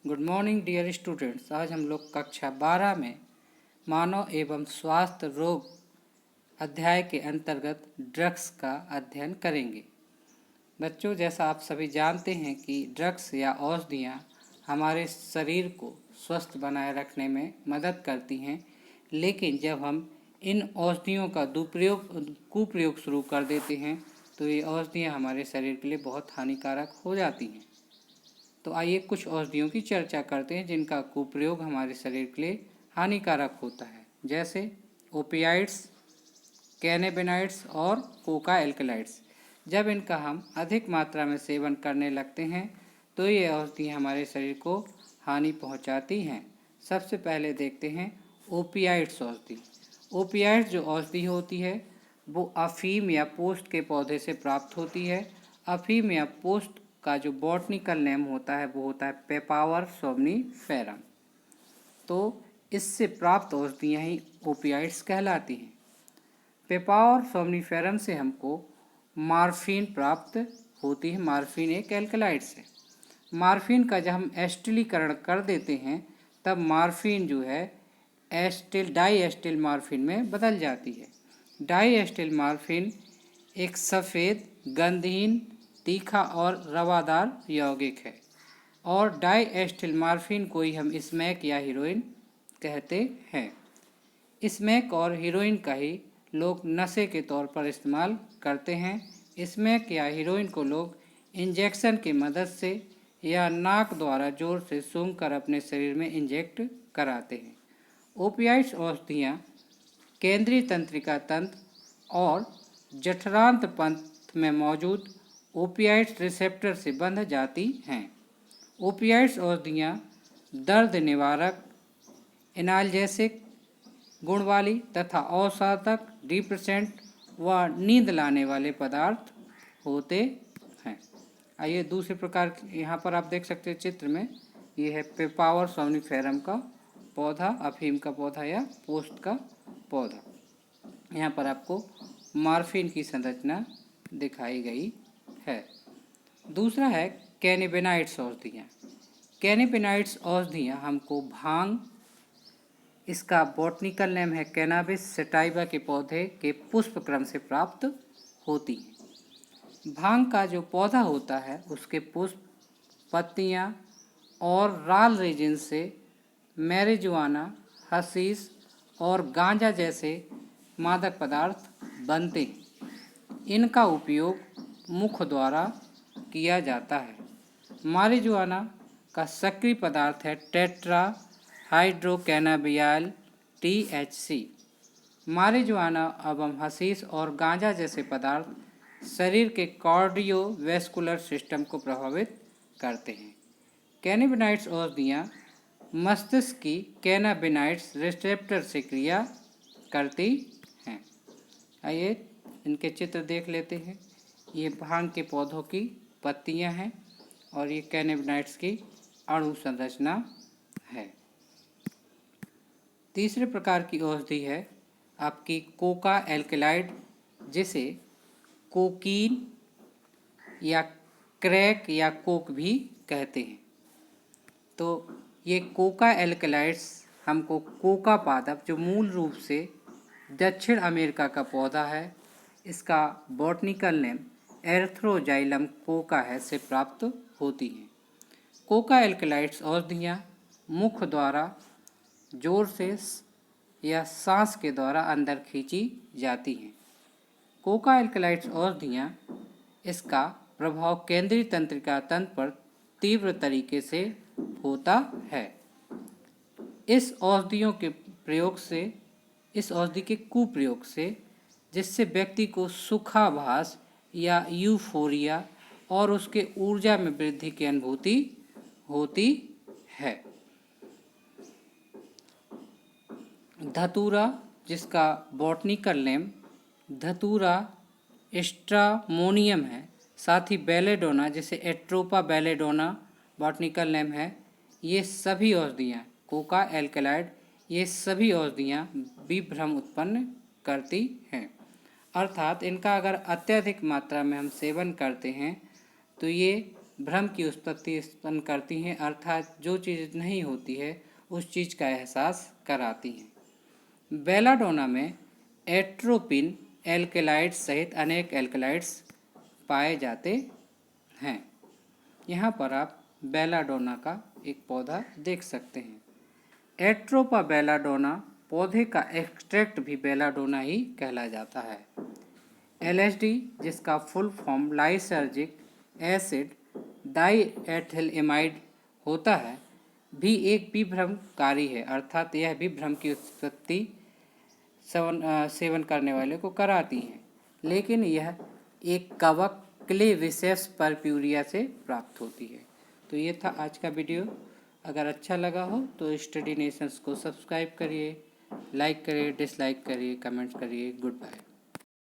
Good morning dear students. आज हम लोग कक्षा 12 में मानव एवं स्वास्थ्य रोग अध्याय के अंतर्गत ड्रग्स का अध्ययन करेंगे। बच्चों, जैसा आप सभी जानते हैं कि ड्रग्स या औषधियाँ हमारे शरीर को स्वस्थ बनाए रखने में मदद करती हैं, लेकिन जब हम इन औषधियों का कुप्रयोग शुरू कर देते हैं तो ये औषधियाँ हमारे शरीर के लिए बहुत हानिकारक हो जाती हैं। तो आइए कुछ औषधियों की चर्चा करते हैं जिनका कुप्रयोग हमारे शरीर के लिए हानिकारक होता है, जैसे ओपियाइड्स, कैनेबिनाइड्स और कोका एल्कलाइड्स। जब इनका हम अधिक मात्रा में सेवन करने लगते हैं तो ये औषधि हमारे शरीर को हानि पहुंचाती हैं। सबसे पहले देखते हैं ओपियाइड्स औषधि। ओपियाइड्स जो औषधि होती है वो अफीम या पोस्ट के पौधे से प्राप्त होती है। अफीम या पोस्ट का जो बॉटनिकल नेम होता है वो होता है पेपावर सोमनीफेरम। तो इससे प्राप्त औषधियाँ ही ओपियाइड्स कहलाती हैं। पेपावर सोमनीफेरम से हमको मार्फिन प्राप्त होती है। मार्फिन एक एल्कलाइड्स है। मार्फिन का जब हम एस्टिलीकरण कर देते हैं तब मार्फिन जो है डाई एस्टिल मार्फिन में बदल जाती है। डाई एस्टिल मार्फिन एक सफ़ेद, गंधहीन, तीखा और रवादार यौगिक है और डाई एस्टिल मार्फिन को ही हम स्मैक या हीरोइन कहते हैं। स्मैक और हीरोइन का ही लोग नशे के तौर पर इस्तेमाल करते हैं। स्मैक या हीरोइन को लोग इंजेक्शन की मदद से या नाक द्वारा जोर से सूंघ कर अपने शरीर में इंजेक्ट कराते हैं। ओपियाइड्स औषधियाँ केंद्रीय तंत्रिका तंत्र और जठरांत्र पंथ में मौजूद ओपियाइड्स रिसेप्टर से बंध जाती हैं। ओपियाइड्स औषधियाँ दर्द निवारक, एनाल्जेसिक गुण वाली तथा अवसादक, डिप्रेसेंट व नींद लाने वाले पदार्थ होते हैं। आइए दूसरे प्रकार, यहाँ पर आप देख सकते हैं चित्र में, ये है पेपावर सोमनीफेरम का पौधा, अफीम का पौधा या पोस्ट का पौधा। यहाँ पर आपको मार्फिन की संरचना दिखाई गई है। दूसरा है कैनेबिनाइड्स औषधियाँ। कैनेबिनाइड्स औषधियाँ हमको भांग, इसका बॉटनिकल नेम है कैनाबिस सटाइवा के पौधे के पुष्प क्रम से प्राप्त होती हैं। भांग का जो पौधा होता है उसके पुष्प, पत्तियाँ और राल रेजिन से मैरिजुआना, हशीश और गांजा जैसे मादक पदार्थ बनते हैं। इनका उपयोग मुख द्वारा किया जाता है। मारिजुआना का सक्रिय पदार्थ है टेट्रा हाइड्रोकैनाबियाल THC। मारिजुआना एवं हशीश और गांजा जैसे पदार्थ शरीर के कार्डियोवैस्कुलर सिस्टम को प्रभावित करते हैं। कैनेबिनाइड्स औषधियाँ मस्तिष्क की कैनाबिनाइड्स रिसेप्टर से क्रिया करती हैं। आइए इनके चित्र देख लेते हैं। ये भांग के पौधों की पत्तियां हैं और ये कैनेबिनाइड्स की अणु संरचना है। तीसरे प्रकार की औषधि है आपकी कोका एल्कलाइड, जिसे कोकीन या क्रैक या कोक भी कहते हैं। तो ये कोका एल्कलाइड्स हमको कोका पादप, जो मूल रूप से दक्षिण अमेरिका का पौधा है, इसका बॉटनिकल नेम एर्थ्रोजाइलम कोका है, से प्राप्त होती हैं। कोका एल्कलाइड्स औषधियाँ मुख द्वारा जोर से या सांस के द्वारा अंदर खींची जाती हैं। कोका एल्कलाइड्स औषधियाँ, इसका प्रभाव केंद्रीय तंत्रिका तंत्र पर तीव्र तरीके से होता है। इस औषधियों के प्रयोग से, इस औषधि के कुप्रयोग से, जिससे व्यक्ति को सुखाभास या यूफोरिया और उसके ऊर्जा में वृद्धि की अनुभूति होती है। धतूरा, जिसका बॉटनिकल नेम धतूरा स्ट्रामोनियम है, साथ ही बेलेडोना, जिसे एट्रोपा बेलेडोना बॉटनिकल नेम है, ये सभी औषधियाँ कोका एल्कलाइड, ये सभी औषधियाँ विभ्रम उत्पन्न करती हैं। अर्थात इनका अगर अत्यधिक मात्रा में हम सेवन करते हैं तो ये भ्रम की उत्पत्ति करती हैं, अर्थात जो चीज़ नहीं होती है उस चीज़ का एहसास कराती हैं। बेलाडोना में एट्रोपिन एल्केलाइड्स सहित अनेक एल्केलाइड्स पाए जाते हैं। यहाँ पर आप बेलाडोना का एक पौधा देख सकते हैं। एट्रोपा बेलाडोना पौधे का एक्सट्रैक्ट भी बेलाडोना ही कहला जाता है। LSD, जिसका फुल फॉर्म लाइसर्जिक एसिड डाइएथिलएमाइड होता है, भी एक विभ्रमकारी है, अर्थात यह भी भ्रम की उत्पत्ति सेवन करने वाले को कराती है, लेकिन यह एक कवक क्ले विशेष परप्यूरिया से प्राप्त होती है। तो ये था आज का वीडियो। अगर अच्छा लगा हो तो स्टडी नेशंस को सब्सक्राइब करिए, लाइक करिए, डिसलाइक करिए, कमेंट्स करिए। Good bye.